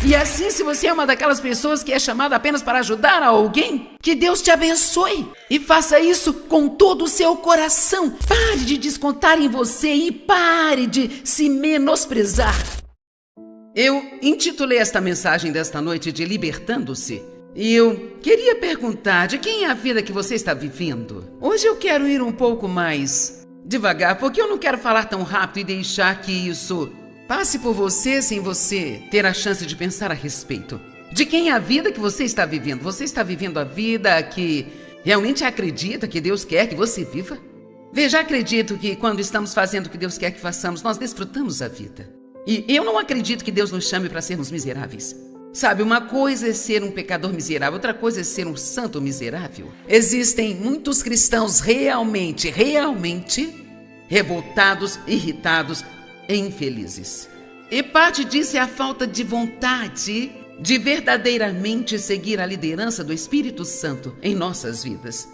E assim, se você é uma daquelas pessoas que é chamada apenas para ajudar a alguém, que Deus te abençoe e faça isso com todo o seu coração. Pare de descontar em você e pare de se menosprezar. Eu intitulei esta mensagem desta noite de Libertando-se. E eu queria perguntar, de quem é a vida que você está vivendo? Hoje eu quero ir um pouco mais devagar, porque eu não quero falar tão rápido e deixar que isso passe por você sem você ter a chance de pensar a respeito. De quem é a vida que você está vivendo? Você está vivendo a vida que realmente acredita que Deus quer que você viva? Veja, acredito que quando estamos fazendo o que Deus quer que façamos, nós desfrutamos a vida. E eu não acredito que Deus nos chame para sermos miseráveis. Sabe, uma coisa é ser um pecador miserável, outra coisa é ser um santo miserável. Existem muitos cristãos realmente revoltados, irritados e infelizes. E parte disso é a falta de vontade de verdadeiramente seguir a liderança do Espírito Santo em nossas vidas.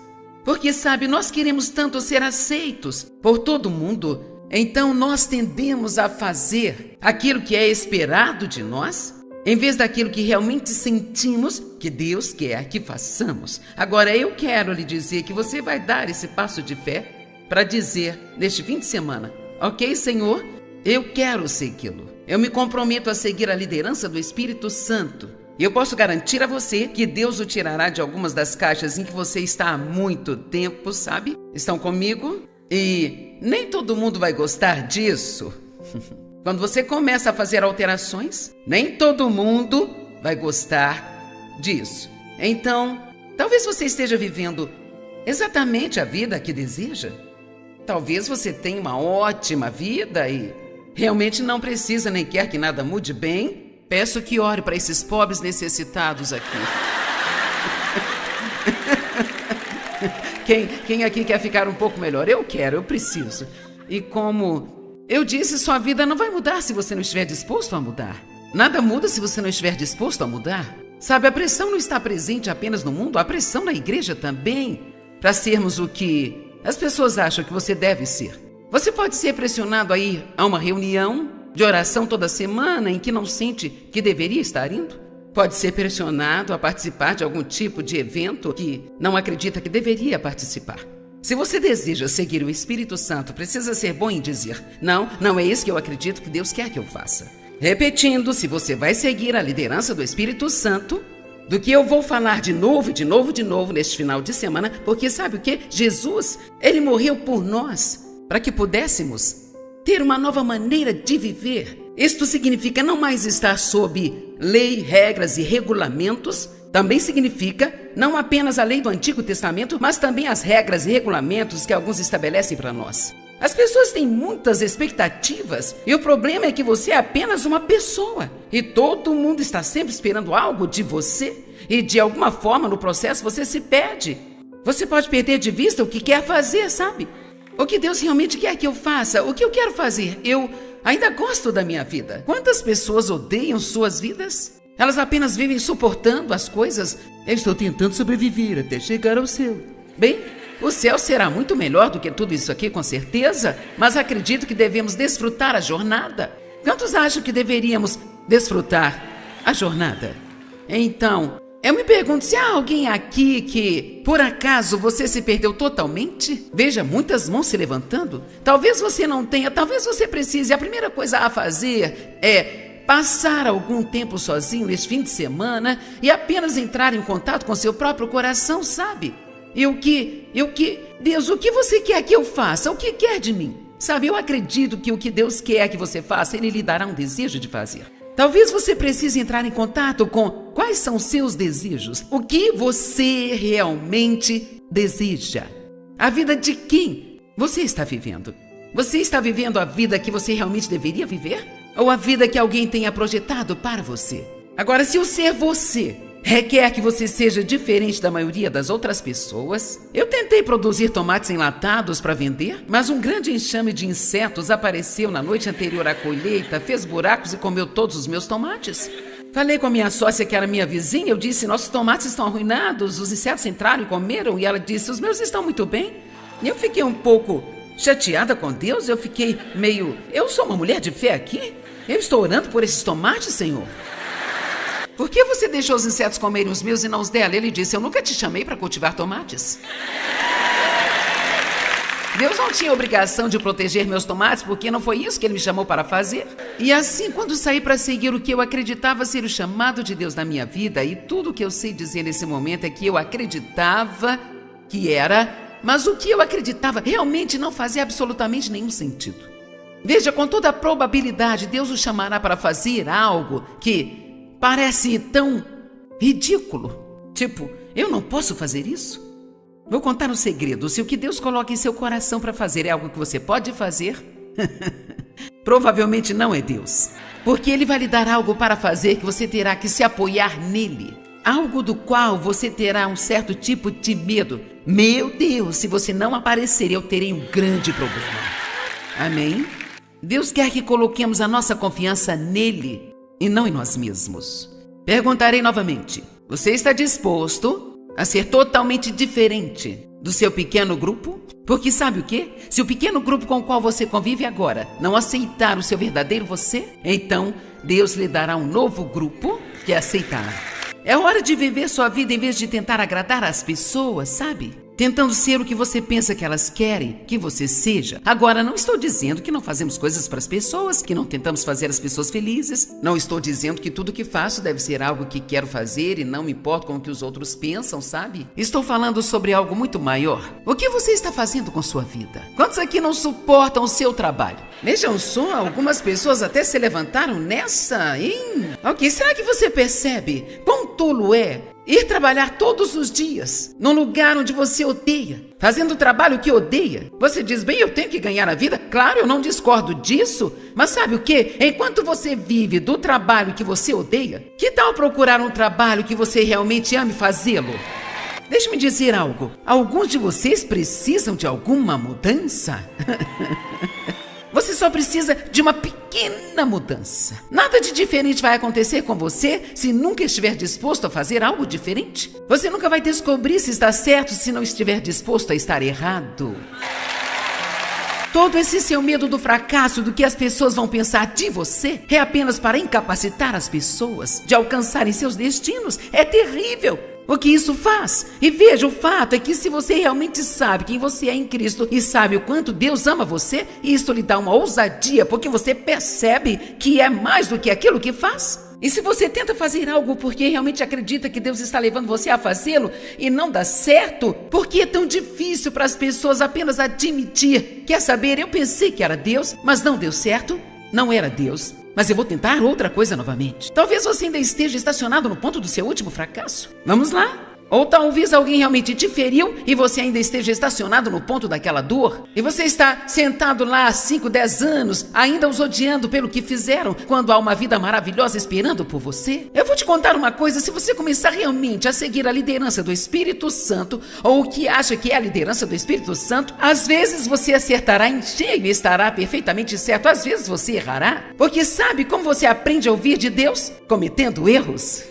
Porque, sabe, nós queremos tanto ser aceitos por todo mundo, então nós tendemos a fazer aquilo que é esperado de nós, em vez daquilo que realmente sentimos que Deus quer que façamos. Agora, eu quero lhe dizer que você vai dar esse passo de fé para dizer, neste fim de semana, ok, Senhor, eu quero segui-lo. Eu me comprometo a seguir a liderança do Espírito Santo. E eu posso garantir a você que Deus o tirará de algumas das caixas em que você está há muito tempo, sabe? Estão comigo? E nem todo mundo vai gostar disso. Quando você começa a fazer alterações, nem todo mundo vai gostar disso. Então, talvez você esteja vivendo exatamente a vida que deseja. Talvez você tenha uma ótima vida e realmente não precisa nem quer que nada mude bem. Peço que ore para esses pobres necessitados aqui. Quem aqui quer ficar um pouco melhor? Eu quero, eu preciso. E como eu disse, sua vida não vai mudar se você não estiver disposto a mudar. Nada muda se você não estiver disposto a mudar. Sabe, a pressão não está presente apenas no mundo, a pressão na igreja também, para sermos o que as pessoas acham que você deve ser. Você pode ser pressionado a ir a uma reunião de oração toda semana em que não sente que deveria estar indo. Pode ser pressionado a participar de algum tipo de evento que não acredita que deveria participar. Se você deseja seguir o Espírito Santo, precisa ser bom em dizer, não é isso que eu acredito que Deus quer que eu faça. Repetindo, se você vai seguir a liderança do Espírito Santo, do que eu vou falar de novo neste final de semana, porque sabe o que? Jesus, ele morreu por nós, para que pudéssemos ter uma nova maneira de viver. Isto significa não mais estar sob lei, regras e regulamentos. Também significa não apenas a lei do Antigo Testamento, mas também as regras e regulamentos que alguns estabelecem para nós. As pessoas têm muitas expectativas e o problema é que você é apenas uma pessoa e todo mundo está sempre esperando algo de você e de alguma forma no processo você se perde. Você pode perder de vista o que quer fazer, sabe? O que Deus realmente quer que eu faça, o que eu quero fazer. Eu ainda gosto da minha vida. Quantas pessoas odeiam suas vidas? Elas apenas vivem suportando as coisas. Eu estou tentando sobreviver até chegar ao céu. Bem, o céu será muito melhor do que tudo isso aqui, com certeza, mas acredito que devemos desfrutar a jornada. Quantos acham que deveríamos desfrutar a jornada? Então, eu me pergunto se há alguém aqui que, por acaso, você se perdeu totalmente? Veja, muitas mãos se levantando. Talvez você não tenha, talvez você precise. A primeira coisa a fazer é passar algum tempo sozinho neste fim de semana e apenas entrar em contato com seu próprio coração, sabe? Deus, o que você quer que eu faça? O que quer de mim? Sabe, eu acredito que o que Deus quer que você faça, Ele lhe dará um desejo de fazer. Talvez você precise entrar em contato com quais são seus desejos. O que você realmente deseja? A vida de quem você está vivendo? Você está vivendo a vida que você realmente deveria viver? Ou a vida que alguém tenha projetado para você? Agora, se o ser você requer que você seja diferente da maioria das outras pessoas, eu tentei produzir tomates enlatados para vender, mas um grande enxame de insetos apareceu na noite anterior à colheita, fez buracos e comeu todos os meus tomates. Falei com a minha sócia, que era minha vizinha, eu disse, nossos tomates estão arruinados, os insetos entraram e comeram, e ela disse, os meus estão muito bem. E eu fiquei um pouco chateada com Deus, eu fiquei meio, eu sou uma mulher de fé aqui? Eu estou orando por esses tomates, Senhor? Por que você deixou os insetos comerem os meus e não os dela? Ele disse, eu nunca te chamei para cultivar tomates. Deus não tinha obrigação de proteger meus tomates, porque não foi isso que ele me chamou para fazer. E assim, quando saí para seguir o que eu acreditava ser o chamado de Deus na minha vida, e tudo o que eu sei dizer nesse momento é que eu acreditava que era, mas o que eu acreditava realmente não fazia absolutamente nenhum sentido. Veja, com toda a probabilidade, Deus o chamará para fazer algo que parece tão ridículo. Tipo, eu não posso fazer isso? Vou contar um segredo. Se o que Deus coloca em seu coração para fazer é algo que você pode fazer, provavelmente não é Deus. Porque Ele vai lhe dar algo para fazer que você terá que se apoiar nele. Algo do qual você terá um certo tipo de medo. Meu Deus, se você não aparecer, eu terei um grande problema. Amém? Deus quer que coloquemos a nossa confiança nele e não em nós mesmos. Perguntarei novamente. Você está disposto a ser totalmente diferente do seu pequeno grupo? Porque sabe o quê? Se o pequeno grupo com o qual você convive agora não aceitar o seu verdadeiro você, então Deus lhe dará um novo grupo que aceitará. É hora de viver sua vida em vez de tentar agradar as pessoas, sabe? Tentando ser o que você pensa que elas querem que você seja. Agora, não estou dizendo que não fazemos coisas para as pessoas, que não tentamos fazer as pessoas felizes. Não estou dizendo que tudo que faço deve ser algo que quero fazer e não me importo com o que os outros pensam, sabe? Estou falando sobre algo muito maior. O que você está fazendo com sua vida? Quantos aqui não suportam o seu trabalho? Vejam só, algumas pessoas até se levantaram nessa, hein? Ok, será que você percebe quão tolo é ir trabalhar todos os dias num lugar onde você odeia, fazendo o trabalho que odeia? Você diz, bem, eu tenho que ganhar a vida? Claro, eu não discordo disso, mas sabe o quê? Enquanto você vive do trabalho que você odeia, que tal procurar um trabalho que você realmente ame fazê-lo? Deixe-me dizer algo, alguns de vocês precisam de alguma mudança? Você só precisa de uma pequena mudança. Nada de diferente vai acontecer com você se nunca estiver disposto a fazer algo diferente. Você nunca vai descobrir se está certo se não estiver disposto a estar errado. Todo esse seu medo do fracasso, do que as pessoas vão pensar de você, é apenas para incapacitar as pessoas de alcançarem seus destinos. É terrível o que isso faz. E veja, o fato é que se você realmente sabe quem você é em Cristo e sabe o quanto Deus ama você, isso lhe dá uma ousadia, porque você percebe que é mais do que aquilo que faz. E se você tenta fazer algo porque realmente acredita que Deus está levando você a fazê-lo e não dá certo, por que é tão difícil para as pessoas apenas admitir? Quer saber, eu pensei que era Deus, mas não deu certo, não era Deus. Mas eu vou tentar outra coisa novamente. Talvez você ainda esteja estacionado no ponto do seu último fracasso. Vamos lá? Ou talvez alguém realmente te feriu e você ainda esteja estacionado no ponto daquela dor. E você está sentado lá há 5, 10 anos, ainda os odiando pelo que fizeram, quando há uma vida maravilhosa esperando por você. Eu vou te contar uma coisa, se você começar realmente a seguir a liderança do Espírito Santo, ou o que acha que é a liderança do Espírito Santo, às vezes você acertará em cheio e estará perfeitamente certo, às vezes você errará. Porque sabe como você aprende a ouvir de Deus? Cometendo erros.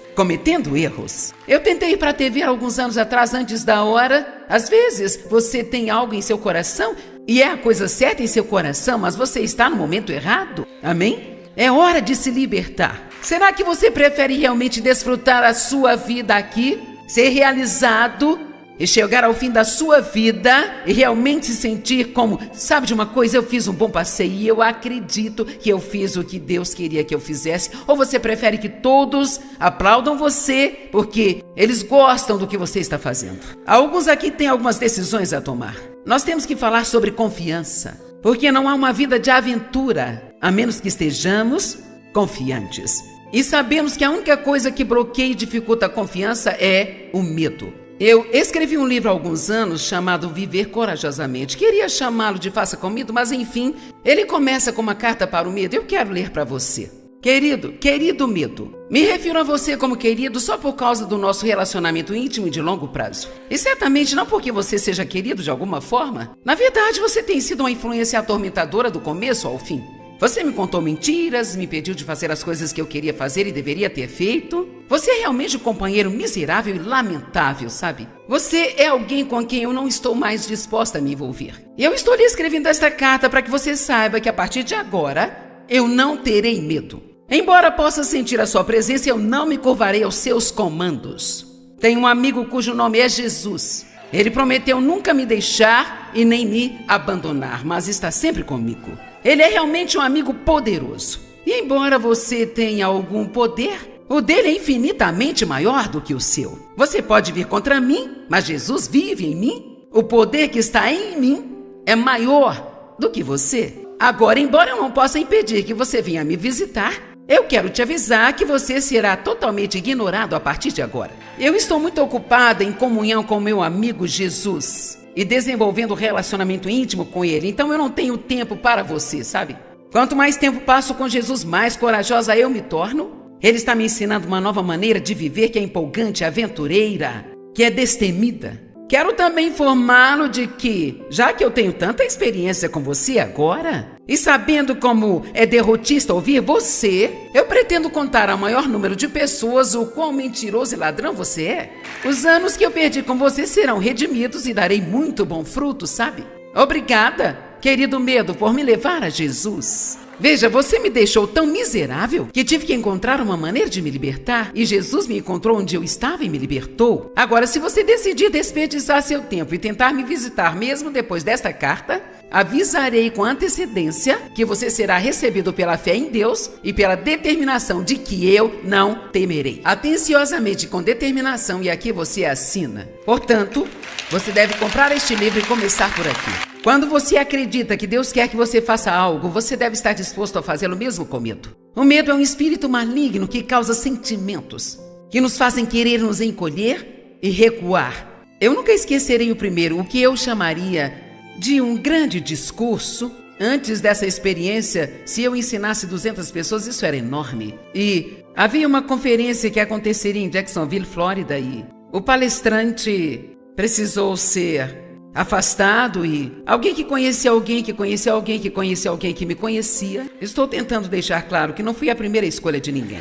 Eu tentei ir para a TV alguns anos atrás, antes da hora. Às vezes, você tem algo em seu coração e é a coisa certa em seu coração, mas você está no momento errado. Amém? É hora de se libertar. Será que você prefere realmente desfrutar a sua vida aqui, ser realizado e chegar ao fim da sua vida e realmente se sentir como, sabe de uma coisa, eu fiz um bom passeio e eu acredito que eu fiz o que Deus queria que eu fizesse? Ou você prefere que todos aplaudam você porque eles gostam do que você está fazendo? Alguns aqui têm algumas decisões a tomar. Nós temos que falar sobre confiança, porque não há uma vida de aventura, a menos que estejamos confiantes. E sabemos que a única coisa que bloqueia e dificulta a confiança é o medo. Eu escrevi um livro há alguns anos chamado Viver Corajosamente. Queria chamá-lo de Faça com Medo, mas enfim, ele começa com uma carta para o medo. Eu quero ler para você. Querido medo, me refiro a você como querido só por causa do nosso relacionamento íntimo e de longo prazo. E certamente não porque você seja querido de alguma forma. Na verdade, você tem sido uma influência atormentadora do começo ao fim. Você me contou mentiras, me pediu de fazer as coisas que eu queria fazer e deveria ter feito. Você é realmente um companheiro miserável e lamentável, sabe? Você é alguém com quem eu não estou mais disposta a me envolver. E eu estou lhe escrevendo esta carta para que você saiba que a partir de agora, eu não terei medo. Embora possa sentir a sua presença, eu não me curvarei aos seus comandos. Tenho um amigo cujo nome é Jesus. Ele prometeu nunca me deixar e nem me abandonar, mas está sempre comigo. Ele é realmente um amigo poderoso. E embora você tenha algum poder, o dele é infinitamente maior do que o seu. Você pode vir contra mim, mas Jesus vive em mim. O poder que está em mim é maior do que você. Agora, embora eu não possa impedir que você venha me visitar, eu quero te avisar que você será totalmente ignorado a partir de agora. Eu estou muito ocupada em comunhão com meu amigo Jesus e desenvolvendo um relacionamento íntimo com ele, então eu não tenho tempo para você, sabe? Quanto mais tempo passo com Jesus, mais corajosa eu me torno. Ele está me ensinando uma nova maneira de viver que é empolgante, aventureira, que é destemida. Quero também informá-lo de que, já que eu tenho tanta experiência com você agora, e sabendo como é derrotista ouvir você, eu pretendo contar ao maior número de pessoas o quão mentiroso e ladrão você é. Os anos que eu perdi com você serão redimidos e darei muito bom fruto, sabe? Obrigada, querido medo, por me levar a Jesus. Veja, você me deixou tão miserável que tive que encontrar uma maneira de me libertar e Jesus me encontrou onde eu estava e me libertou. Agora, se você decidir desperdiçar seu tempo e tentar me visitar mesmo depois desta carta, avisarei com antecedência que você será recebido pela fé em Deus e pela determinação de que eu não temerei. Atenciosamente, com determinação, e aqui você assina. Portanto, você deve comprar este livro e começar por aqui. Quando você acredita que Deus quer que você faça algo, você deve estar disposto a fazê-lo mesmo com medo. O medo é um espírito maligno que causa sentimentos, que nos fazem querer nos encolher e recuar. Eu nunca esquecerei o primeiro, o que eu chamaria de um grande discurso. Antes dessa experiência, se eu ensinasse 200 pessoas, isso era enorme. E havia uma conferência que aconteceria em Jacksonville, Flórida, e o palestrante precisou ser afastado e alguém que conhecia alguém que conhecia alguém que conhecia alguém que me conhecia. Estou tentando deixar claro que não fui a primeira escolha de ninguém.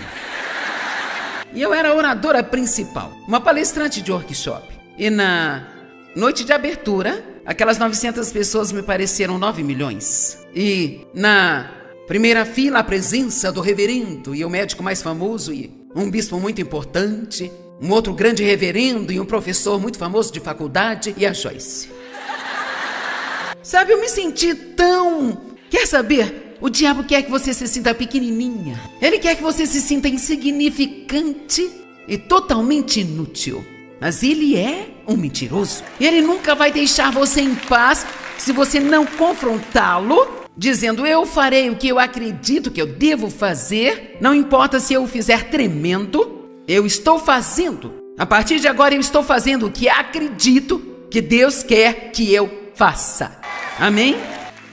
E eu era a oradora principal, uma palestrante de workshop. E na noite de abertura, aquelas 900 pessoas me pareceram 9 milhões. E na primeira fila, a presença do reverendo e o médico mais famoso e um bispo muito importante, um outro grande reverendo e um professor muito famoso de faculdade e a Joyce. Sabe, eu me senti tão... Quer saber? O diabo quer que você se sinta pequenininha. Ele quer que você se sinta insignificante e totalmente inútil. Mas ele é um mentiroso. Ele nunca vai deixar você em paz se você não confrontá-lo, dizendo: eu farei o que eu acredito que eu devo fazer. Não importa se eu o fizer tremendo, eu estou fazendo. A partir de agora eu estou fazendo o que acredito que Deus quer que eu faça. Amém?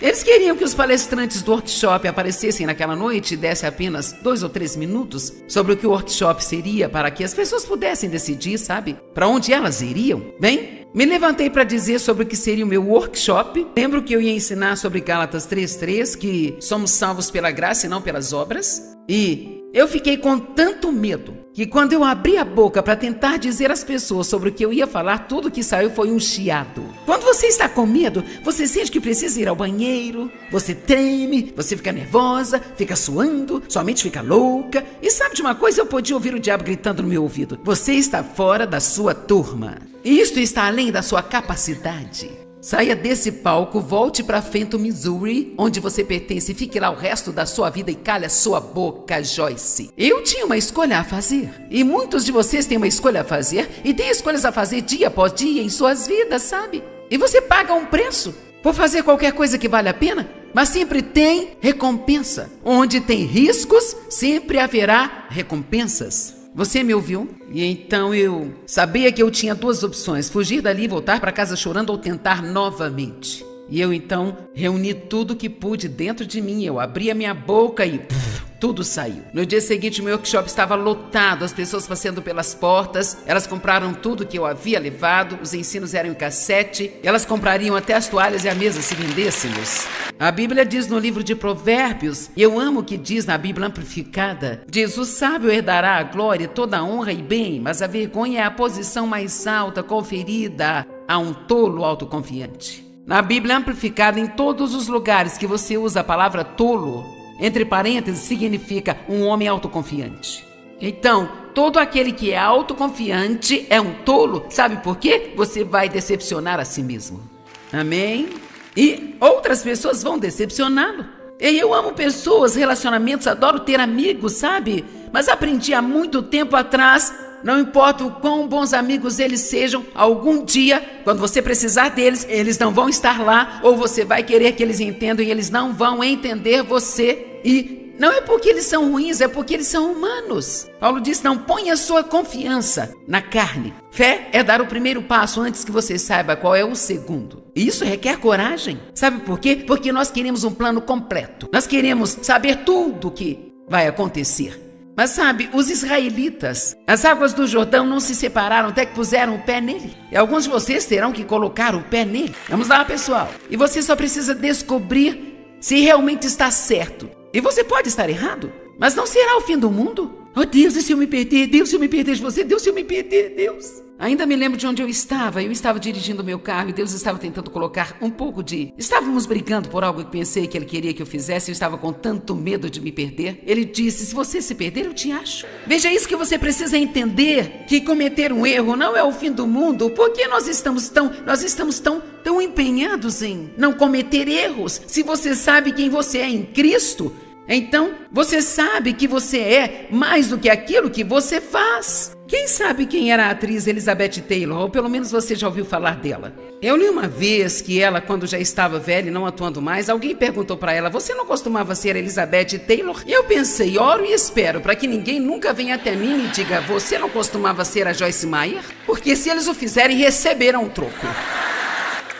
Eles queriam que os palestrantes do workshop aparecessem naquela noite e dessem apenas 2 ou 3 minutos sobre o que o workshop seria para que as pessoas pudessem decidir, sabe? Para onde elas iriam. Bem, me levantei para dizer sobre o que seria o meu workshop. Lembro que eu ia ensinar sobre Gálatas 3:3, que somos salvos pela graça e não pelas obras. E eu fiquei com tanto medo que quando eu abri a boca para tentar dizer às pessoas sobre o que eu ia falar, tudo que saiu foi um chiado. Quando você está com medo, você sente que precisa ir ao banheiro, você treme, você fica nervosa, fica suando, sua mente fica louca. E sabe de uma coisa? Eu podia ouvir o diabo gritando no meu ouvido: você está fora da sua turma. E isto está além da sua capacidade. Saia desse palco, volte para Fenton, Missouri, onde você pertence, e fique lá o resto da sua vida e cale a sua boca, Joyce. Eu tinha uma escolha a fazer, e muitos de vocês têm uma escolha a fazer, e têm escolhas a fazer dia após dia em suas vidas, sabe? E você paga um preço por fazer qualquer coisa que vale a pena, mas sempre tem recompensa. Onde tem riscos, sempre haverá recompensas. Você me ouviu? E então eu sabia que eu tinha 2 opções: fugir dali, voltar para casa chorando ou tentar novamente. E eu então reuni tudo que pude dentro de mim. Eu abri a minha boca e tudo saiu. No dia seguinte, o meu workshop estava lotado, as pessoas passando pelas portas. Elas compraram tudo que eu havia levado, os ensinos eram em cassete, elas comprariam até as toalhas e a mesa se vendêssemos. A Bíblia diz no livro de Provérbios, e eu amo o que diz na Bíblia amplificada, diz: o sábio herdará a glória, toda a honra e bem, mas a vergonha é a posição mais alta conferida a um tolo autoconfiante. Na Bíblia amplificada, em todos os lugares que você usa a palavra tolo, entre parênteses, significa um homem autoconfiante. Então, todo aquele que é autoconfiante é um tolo. Sabe por quê? Você vai decepcionar a si mesmo. Amém? E outras pessoas vão decepcioná-lo. E eu amo pessoas, relacionamentos, adoro ter amigos, sabe? Mas aprendi há muito tempo atrás, não importa o quão bons amigos eles sejam, algum dia, quando você precisar deles, eles não vão estar lá, ou você vai querer que eles entendam e eles não vão entender você. E não é porque eles são ruins, é porque eles são humanos. Paulo diz, não ponha sua confiança na carne. Fé é dar o primeiro passo antes que você saiba qual é o segundo. E isso requer coragem. Sabe por quê? Porque nós queremos um plano completo. Nós queremos saber tudo o que vai acontecer. Mas sabe, os israelitas, as águas do Jordão não se separaram até que puseram o pé nele. E alguns de vocês terão que colocar o pé nele. Vamos lá, pessoal. E você só precisa descobrir se realmente está certo. E você pode estar errado, mas não será o fim do mundo. Oh Deus, e se eu me perder? Deus, se eu me perder de você? Deus, se eu me perder? Deus. Ainda me lembro de onde eu estava dirigindo o meu carro e Deus estava tentando colocar um pouco de... Estávamos brigando por algo que pensei que Ele queria que eu fizesse, eu estava com tanto medo de me perder. Ele disse, se você se perder, eu te acho. Veja isso que você precisa entender, que cometer um erro não é o fim do mundo, porque nós estamos tão empenhados em não cometer erros. Se você sabe quem você é em Cristo, então você sabe que você é mais do que aquilo que você faz. Quem sabe quem era a atriz Elizabeth Taylor, ou pelo menos você já ouviu falar dela? Eu li uma vez que ela, quando já estava velha e não atuando mais, alguém perguntou para ela, você não costumava ser Elizabeth Taylor? E eu pensei, oro e espero para que ninguém nunca venha até mim e diga, você não costumava ser a Joyce Meyer? Porque se eles o fizerem, receberão um troco.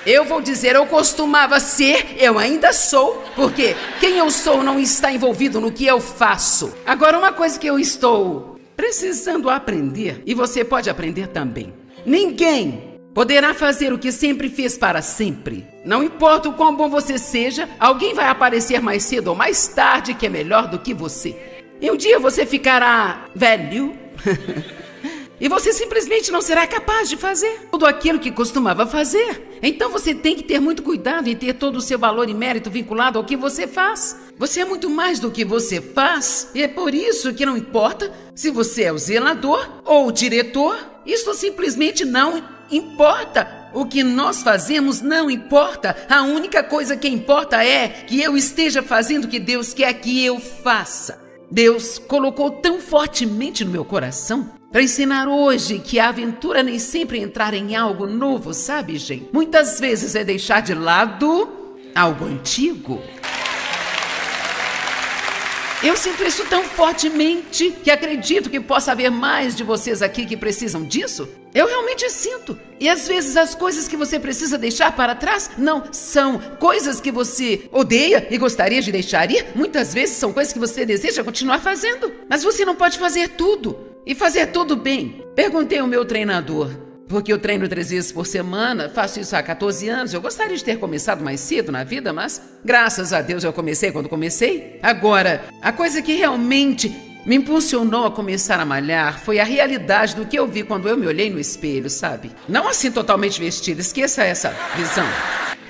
Eu vou dizer, eu costumava ser, eu ainda sou, porque quem eu sou não está envolvido no que eu faço. Agora, uma coisa que eu estou precisando aprender, e você pode aprender também. Ninguém poderá fazer o que sempre fez para sempre. Não importa o quão bom você seja, alguém vai aparecer mais cedo ou mais tarde que é melhor do que você. E um dia você ficará velho... E você simplesmente não será capaz de fazer tudo aquilo que costumava fazer. Então você tem que ter muito cuidado em ter todo o seu valor e mérito vinculado ao que você faz. Você é muito mais do que você faz. E é por isso que não importa se você é o zelador ou o diretor. Isso simplesmente não importa. O que nós fazemos não importa. A única coisa que importa é que eu esteja fazendo o que Deus quer que eu faça. Deus colocou tão fortemente no meu coração para ensinar hoje que a aventura nem sempre é entrar em algo novo, sabe, gente? Muitas vezes é deixar de lado algo antigo. Eu sinto isso tão fortemente que acredito que possa haver mais de vocês aqui que precisam disso. Eu realmente sinto. E às vezes as coisas que você precisa deixar para trás não são coisas que você odeia e gostaria de deixar ir. Muitas vezes são coisas que você deseja continuar fazendo. Mas você não pode fazer tudo. E fazer tudo bem. Perguntei ao meu treinador, porque eu treino 3 vezes por semana, faço isso há 14 anos. Eu gostaria de ter começado mais cedo na vida, mas graças a Deus eu comecei quando comecei. Agora, a coisa que realmente me impulsionou a começar a malhar foi a realidade do que eu vi quando eu me olhei no espelho, sabe? Não assim totalmente vestida, esqueça essa visão.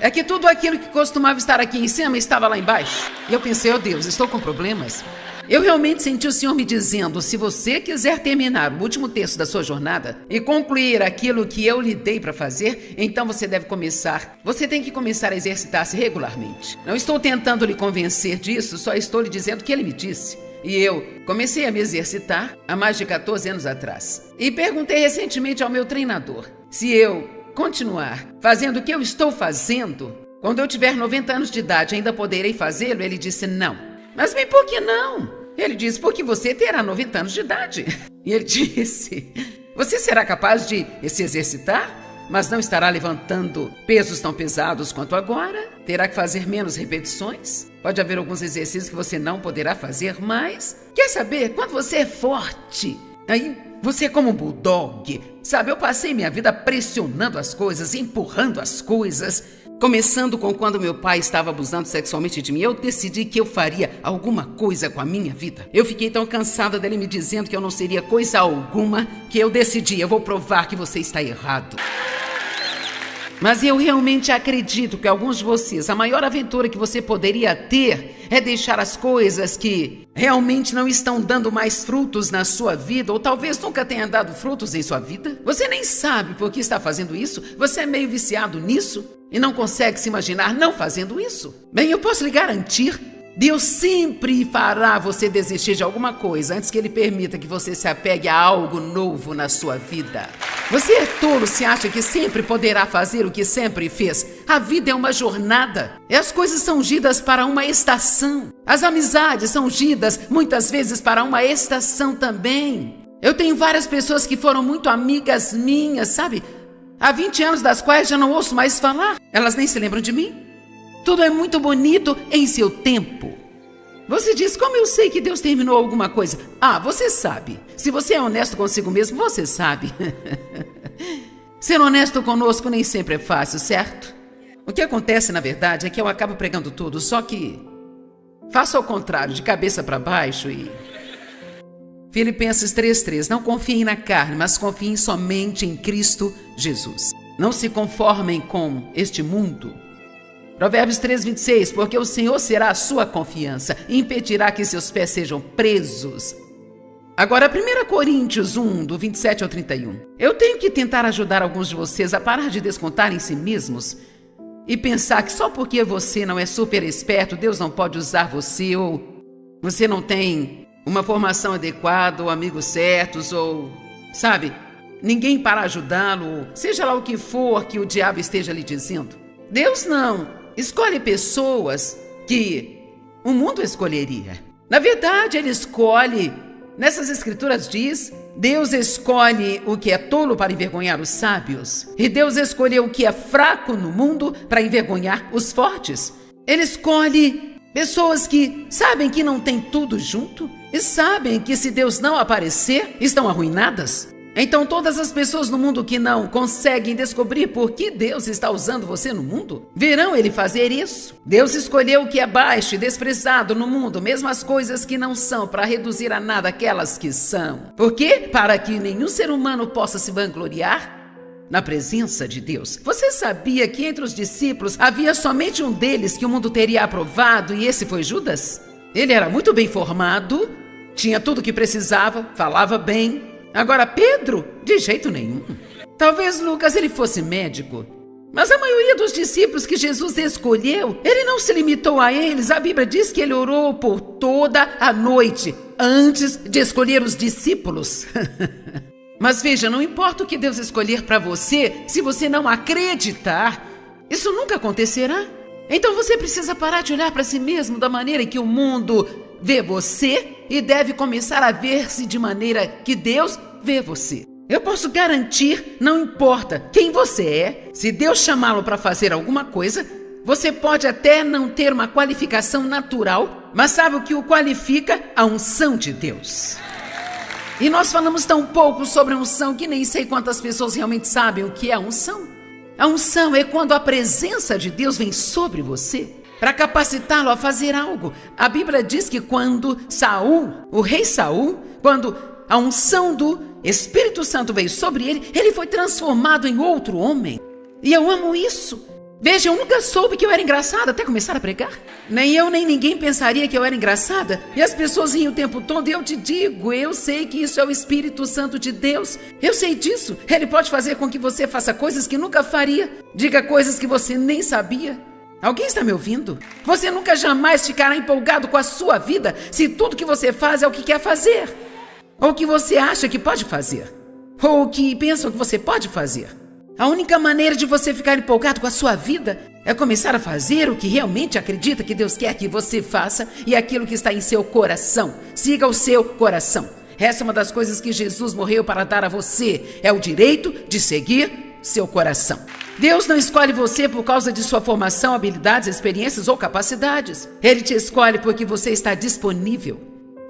É que tudo aquilo que costumava estar aqui em cima estava lá embaixo. E eu pensei, oh Deus, estou com problemas. Eu realmente senti o Senhor me dizendo, se você quiser terminar o último terço da sua jornada e concluir aquilo que eu lhe dei para fazer, então você deve começar. Você tem que começar a exercitar-se regularmente. Não estou tentando lhe convencer disso, só estou lhe dizendo o que ele me disse. E eu comecei a me exercitar há mais de 14 anos atrás. E perguntei recentemente ao meu treinador, se eu continuar fazendo o que eu estou fazendo, quando eu tiver 90 anos de idade ainda poderei fazê-lo? Ele disse não. Mas bem, por que não? Ele disse, porque você terá 90 anos de idade. E ele disse, você será capaz de se exercitar, mas não estará levantando pesos tão pesados quanto agora? Terá que fazer menos repetições? Pode haver alguns exercícios que você não poderá fazer mais? Quer saber, quando você é forte, aí você é como um bulldog. Sabe, eu passei minha vida pressionando as coisas, empurrando as coisas. Começando com quando meu pai estava abusando sexualmente de mim, eu decidi que eu faria alguma coisa com a minha vida. Eu fiquei tão cansada dele me dizendo que eu não seria coisa alguma, que eu decidi, eu vou provar que você está errado. Mas eu realmente acredito que alguns de vocês, a maior aventura que você poderia ter é deixar as coisas que realmente não estão dando mais frutos na sua vida, ou talvez nunca tenha dado frutos em sua vida. Você nem sabe por que está fazendo isso, você é meio viciado nisso e não consegue se imaginar não fazendo isso. Bem, eu posso lhe garantir, Deus sempre fará você desistir de alguma coisa antes que Ele permita que você se apegue a algo novo na sua vida. Você é tolo se acha que sempre poderá fazer o que sempre fez. A vida é uma jornada. E as coisas são ungidas para uma estação. As amizades são ungidas muitas vezes para uma estação também. Eu tenho várias pessoas que foram muito amigas minhas, sabe? Há 20 anos das quais já não ouço mais falar. Elas nem se lembram de mim. Tudo é muito bonito em seu tempo. Você diz, como eu sei que Deus terminou alguma coisa? Ah, você sabe. Se você é honesto consigo mesmo, você sabe. Ser honesto conosco nem sempre é fácil, certo? O que acontece, na verdade, é que eu acabo pregando tudo, só que faço ao contrário, de cabeça para baixo e... Filipenses 3:3, não confiem na carne, mas confiem somente em Cristo Jesus. Não se conformem com este mundo. Provérbios 3:26, porque o Senhor será a sua confiança e impedirá que seus pés sejam presos. Agora, 1 Coríntios 1, do 27 ao 31. Eu tenho que tentar ajudar alguns de vocês a parar de descontar em si mesmos e pensar que só porque você não é super esperto, Deus não pode usar você, ou você não tem uma formação adequada, ou amigos certos, ou, sabe, ninguém para ajudá-lo, seja lá o que for que o diabo esteja lhe dizendo. Deus não escolhe pessoas que o mundo escolheria. Na verdade, Ele escolhe, nessas escrituras diz, Deus escolhe o que é tolo para envergonhar os sábios. E Deus escolheu o que é fraco no mundo para envergonhar os fortes. Ele escolhe pessoas que sabem que não tem tudo junto e sabem que se Deus não aparecer, estão arruinadas. Então todas as pessoas no mundo que não conseguem descobrir por que Deus está usando você no mundo, verão Ele fazer isso. Deus escolheu o que é baixo e desprezado no mundo, mesmo as coisas que não são, para reduzir a nada aquelas que são. Por quê? Para que nenhum ser humano possa se vangloriar na presença de Deus. Você sabia que entre os discípulos havia somente um deles que o mundo teria aprovado, e esse foi Judas? Ele era muito bem formado, tinha tudo o que precisava, falava bem. Agora Pedro, de jeito nenhum. Talvez Lucas ele fosse médico, mas a maioria dos discípulos que Jesus escolheu, Ele não se limitou a eles. A Bíblia diz que Ele orou por toda a noite antes de escolher os discípulos. Mas veja, não importa o que Deus escolher para você, se você não acreditar, isso nunca acontecerá. Então você precisa parar de olhar para si mesmo da maneira que o mundo vê você e deve começar a ver-se de maneira que Deus vê você. Eu posso garantir, não importa quem você é, se Deus chamá-lo para fazer alguma coisa, você pode até não ter uma qualificação natural, mas sabe o que o qualifica? A unção de Deus. E nós falamos tão pouco sobre a unção que nem sei quantas pessoas realmente sabem o que é a unção. A unção é quando a presença de Deus vem sobre você para capacitá-lo a fazer algo. A Bíblia diz que quando o rei Saul, quando a unção do Espírito Santo veio sobre ele, ele foi transformado em outro homem. E eu amo isso. Veja, eu nunca soube que eu era engraçada até começar a pregar. Nem eu, nem ninguém pensaria que eu era engraçada. E as pessoas riam o tempo todo. E eu te digo, eu sei que isso é o Espírito Santo de Deus. Eu sei disso. Ele pode fazer com que você faça coisas que nunca faria. Diga coisas que você nem sabia. Alguém está me ouvindo? Você nunca jamais ficará empolgado com a sua vida se tudo que você faz é o que quer fazer. Ou o que você acha que pode fazer. Ou o que pensa que você pode fazer. A única maneira de você ficar empolgado com a sua vida é começar a fazer o que realmente acredita que Deus quer que você faça e aquilo que está em seu coração. Siga o seu coração. Essa é uma das coisas que Jesus morreu para dar a você. É o direito de seguir seu coração. Deus não escolhe você por causa de sua formação, habilidades, experiências ou capacidades. Ele te escolhe porque você está disponível.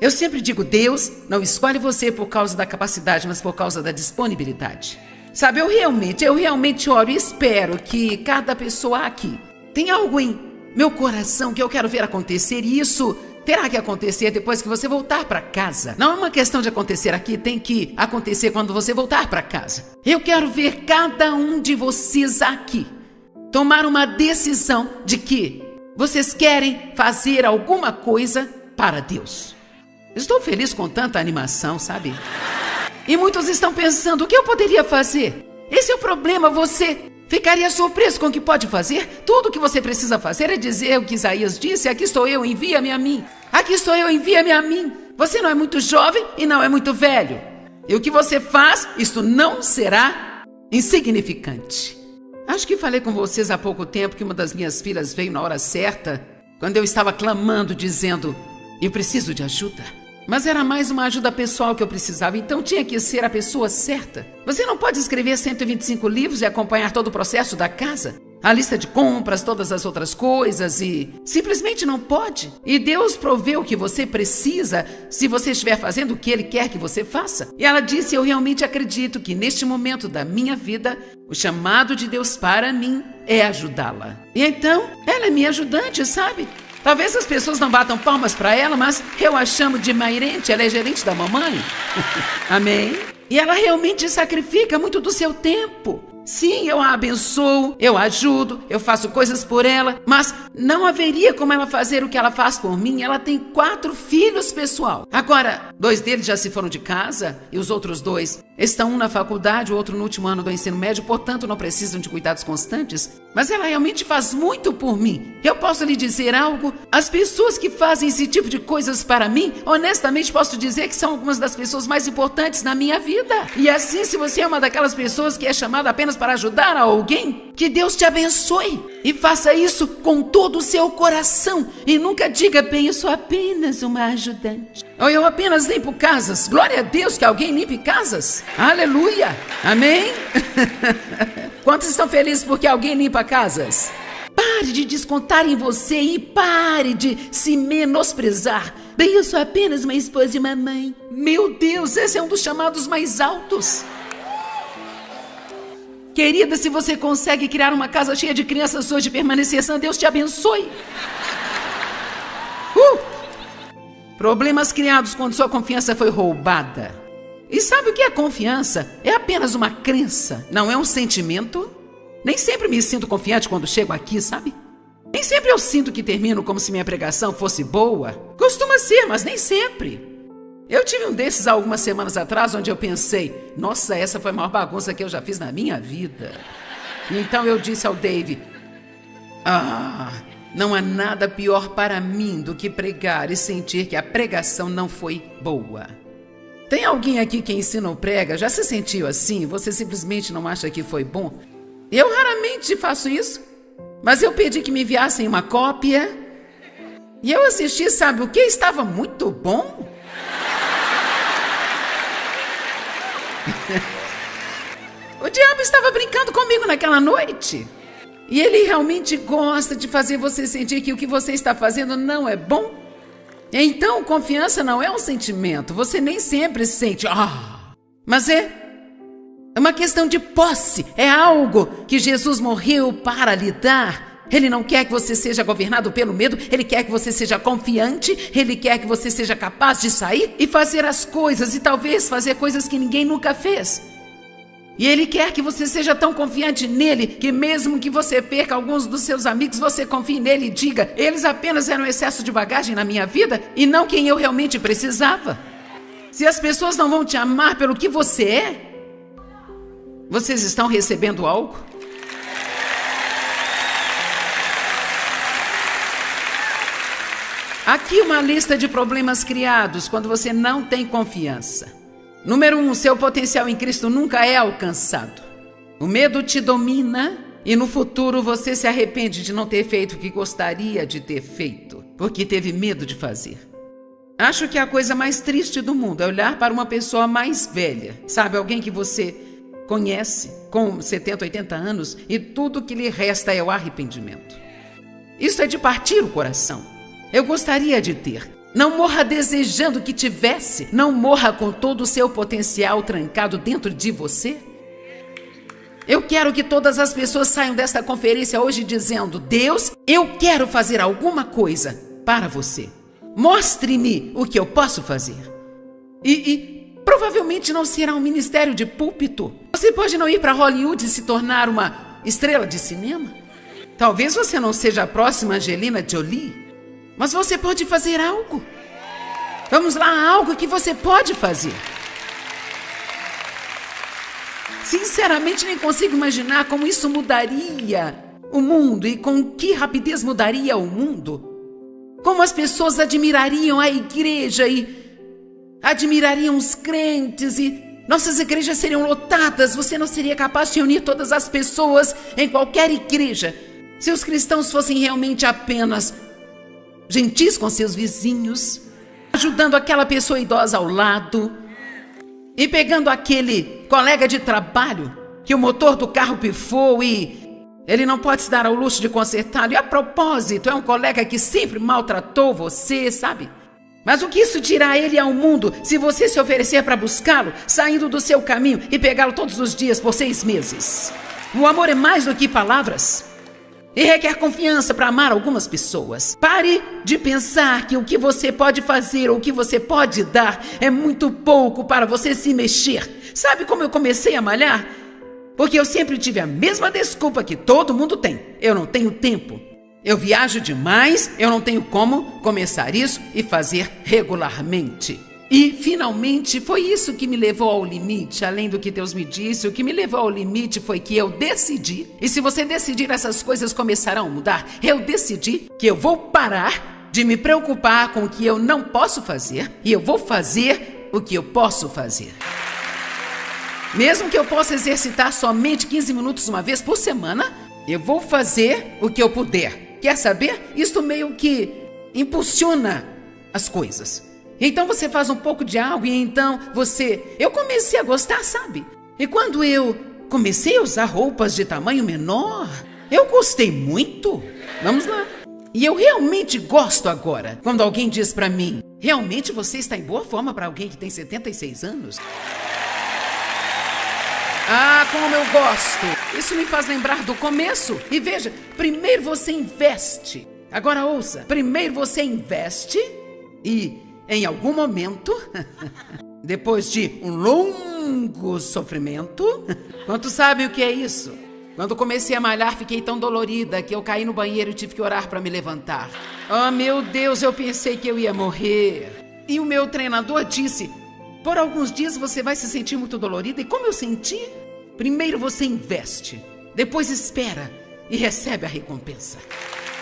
Eu sempre digo, Deus não escolhe você por causa da capacidade, mas por causa da disponibilidade. Sabe, eu realmente oro e espero que cada pessoa aqui tenha algo em meu coração que eu quero ver acontecer, e isso terá que acontecer depois que você voltar para casa. Não é uma questão de acontecer aqui, tem que acontecer quando você voltar para casa. Eu quero ver cada um de vocês aqui tomar uma decisão de que vocês querem fazer alguma coisa para Deus. Estou feliz com tanta animação, sabe? E muitos estão pensando, o que eu poderia fazer? Esse é o problema, você ficaria surpreso com o que pode fazer? Tudo o que você precisa fazer é dizer o que Isaías disse, aqui estou eu, envia-me a mim. Aqui estou eu, envia-me a mim. Você não é muito jovem e não é muito velho. E o que você faz, isto não será insignificante. Acho que falei com vocês há pouco tempo que uma das minhas filhas veio na hora certa, quando eu estava clamando, dizendo, eu preciso de ajuda. Mas era mais uma ajuda pessoal que eu precisava, então tinha que ser a pessoa certa. Você não pode escrever 125 livros e acompanhar todo o processo da casa, a lista de compras, todas as outras coisas e simplesmente não pode. E Deus proveu o que você precisa se você estiver fazendo o que Ele quer que você faça. E ela disse, eu realmente acredito que neste momento da minha vida, o chamado de Deus para mim é ajudá-la. E então, ela é minha ajudante, sabe? Talvez as pessoas não batam palmas para ela, mas eu a chamo de Mairente, ela é gerente da mamãe. Amém? E ela realmente sacrifica muito do seu tempo. Sim, eu a abençoo, eu a ajudo, eu faço coisas por ela, mas não haveria como ela fazer o que ela faz por mim. Ela tem 4 filhos, pessoal. Agora, 2 deles já se foram de casa e os outros 2 estão um na faculdade, o outro no último ano do ensino médio, portanto não precisam de cuidados constantes. Mas ela realmente faz muito por mim. Eu posso lhe dizer algo? As pessoas que fazem esse tipo de coisas para mim, honestamente posso dizer que são algumas das pessoas mais importantes na minha vida. E assim, se você é uma daquelas pessoas que é chamada apenas para ajudar a alguém, que Deus te abençoe e faça isso com todo o seu coração e nunca diga, bem, eu sou apenas uma ajudante, ou eu apenas limpo casas. Glória a Deus que alguém limpe casas. Aleluia, amém. Quantos estão felizes porque alguém limpa casas? Pare de descontar em você e pare de se menosprezar. Bem, eu sou apenas uma esposa e uma mãe. Meu Deus, esse é um dos chamados mais altos. Querida, se você consegue criar uma casa cheia de crianças hoje e permanecer sã, Deus te abençoe. Problemas criados quando sua confiança foi roubada. E sabe o que é confiança? É apenas uma crença, não é um sentimento. Nem sempre me sinto confiante quando chego aqui, sabe? Nem sempre eu sinto que termino como se minha pregação fosse boa. Costuma ser, mas nem sempre. Eu tive um desses há algumas semanas atrás, onde eu pensei, nossa, essa foi a maior bagunça que eu já fiz na minha vida. E então eu disse ao Dave, não há nada pior para mim do que pregar e sentir que a pregação não foi boa. Tem alguém aqui que ensina ou prega? Já se sentiu assim? Você simplesmente não acha que foi bom? Eu raramente faço isso, mas eu pedi que me enviassem uma cópia e eu assisti, sabe o que? Estava muito bom. O diabo estava brincando comigo naquela noite. E ele realmente gosta de fazer você sentir que o que você está fazendo não é bom. Então, confiança não é um sentimento. Você nem sempre sente, mas é uma questão de posse. É algo que Jesus morreu para lhe dar. Ele não quer que você seja governado pelo medo. Ele quer que você seja confiante. Ele quer que você seja capaz de sair e fazer as coisas. E talvez fazer coisas que ninguém nunca fez. E Ele quer que você seja tão confiante nele, que mesmo que você perca alguns dos seus amigos, você confie nele e diga, eles apenas eram excesso de bagagem na minha vida e não quem eu realmente precisava. Se as pessoas não vão te amar pelo que você é, vocês estão recebendo algo? Aqui uma lista de problemas criados quando você não tem confiança. Número 1, seu potencial em Cristo nunca é alcançado. O medo te domina e no futuro você se arrepende de não ter feito o que gostaria de ter feito, porque teve medo de fazer. Acho que a coisa mais triste do mundo é olhar para uma pessoa mais velha, sabe, alguém que você conhece com 70, 80 anos e tudo que lhe resta é o arrependimento. Isso é de partir o coração. Eu gostaria de ter. Não morra desejando que tivesse. Não morra com todo o seu potencial trancado dentro de você. Eu quero que todas as pessoas saiam desta conferência hoje dizendo, Deus, eu quero fazer alguma coisa para você. Mostre-me o que eu posso fazer. E provavelmente não será um ministério de púlpito. Você pode não ir para Hollywood e se tornar uma estrela de cinema. Talvez você não seja a próxima Angelina Jolie, mas você pode fazer algo. Vamos lá, algo que você pode fazer. Sinceramente, nem consigo imaginar como isso mudaria o mundo e com que rapidez mudaria o mundo. Como as pessoas admirariam a igreja e admirariam os crentes e nossas igrejas seriam lotadas. Você não seria capaz de reunir todas as pessoas em qualquer igreja se os cristãos fossem realmente apenas gentis com seus vizinhos, ajudando aquela pessoa idosa ao lado e pegando aquele colega de trabalho que o motor do carro pifou e ele não pode se dar ao luxo de consertá-lo. E a propósito, é um colega que sempre maltratou você, sabe? Mas o que isso dirá ele ao mundo se você se oferecer para buscá-lo, saindo do seu caminho e pegá-lo todos os dias por 6 meses? O amor é mais do que palavras e requer confiança para amar algumas pessoas. Pare de pensar que o que você pode fazer ou o que você pode dar é muito pouco para você se mexer. Sabe como eu comecei a malhar? Porque eu sempre tive a mesma desculpa que todo mundo tem. Eu não tenho tempo. Eu viajo demais, eu não tenho como começar isso e fazer regularmente. E, finalmente, foi isso que me levou ao limite. Além do que Deus me disse, o que me levou ao limite foi que eu decidi. E se você decidir, essas coisas começarão a mudar. Eu decidi que eu vou parar de me preocupar com o que eu não posso fazer e eu vou fazer o que eu posso fazer. Mesmo que eu possa exercitar somente 15 minutos uma vez por semana, eu vou fazer o que eu puder. Quer saber? Isto meio que impulsiona as coisas. Então você faz um pouco de algo e então eu comecei a gostar, sabe? E quando eu comecei a usar roupas de tamanho menor, eu gostei muito. Vamos lá. E eu realmente gosto agora. Quando alguém diz pra mim, realmente você está em boa forma para alguém que tem 76 anos? Ah, como eu gosto! Isso me faz lembrar do começo. E veja, primeiro você investe. Agora ouça, primeiro você investe e em algum momento, depois de um longo sofrimento, quantos sabem o que é isso? Quando comecei a malhar, fiquei tão dolorida que eu caí no banheiro e tive que orar para me levantar. Oh, meu Deus, eu pensei que eu ia morrer. E o meu treinador disse, por alguns dias você vai se sentir muito dolorida. E como eu senti? Primeiro você investe, depois espera e recebe a recompensa.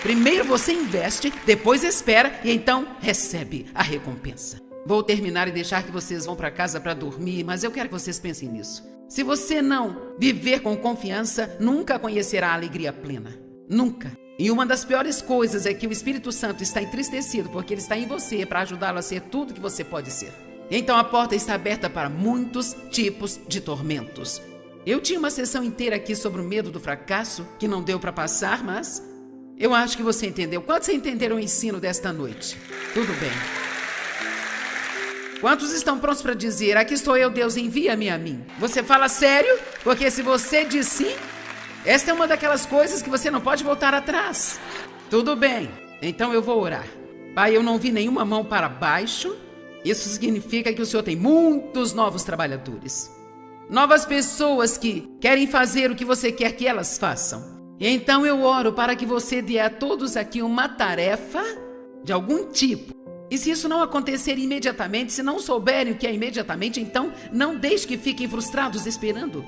Primeiro você investe, depois espera e então recebe a recompensa. Vou terminar e deixar que vocês vão para casa para dormir, mas eu quero que vocês pensem nisso. Se você não viver com confiança, nunca conhecerá a alegria plena. Nunca. E uma das piores coisas é que o Espírito Santo está entristecido porque ele está em você para ajudá-lo a ser tudo que você pode ser. Então a porta está aberta para muitos tipos de tormentos. Eu tinha uma sessão inteira aqui sobre o medo do fracasso, que não deu para passar, mas eu acho que você entendeu. Quantos entenderam o ensino desta noite? Tudo bem. Quantos estão prontos para dizer, aqui estou eu, Deus, envia-me a mim? Você fala sério? Porque se você diz sim, esta é uma daquelas coisas que você não pode voltar atrás. Tudo bem, então eu vou orar. Pai, eu não vi nenhuma mão para baixo. Isso significa que o Senhor tem muitos novos trabalhadores. Novas pessoas que querem fazer o que você quer que elas façam. E então eu oro para que você dê a todos aqui uma tarefa de algum tipo. E se isso não acontecer imediatamente, se não souberem o que é imediatamente, então não deixe que fiquem frustrados esperando.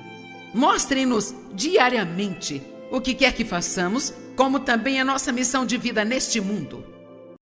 Mostrem-nos diariamente o que quer que façamos, como também a nossa missão de vida neste mundo.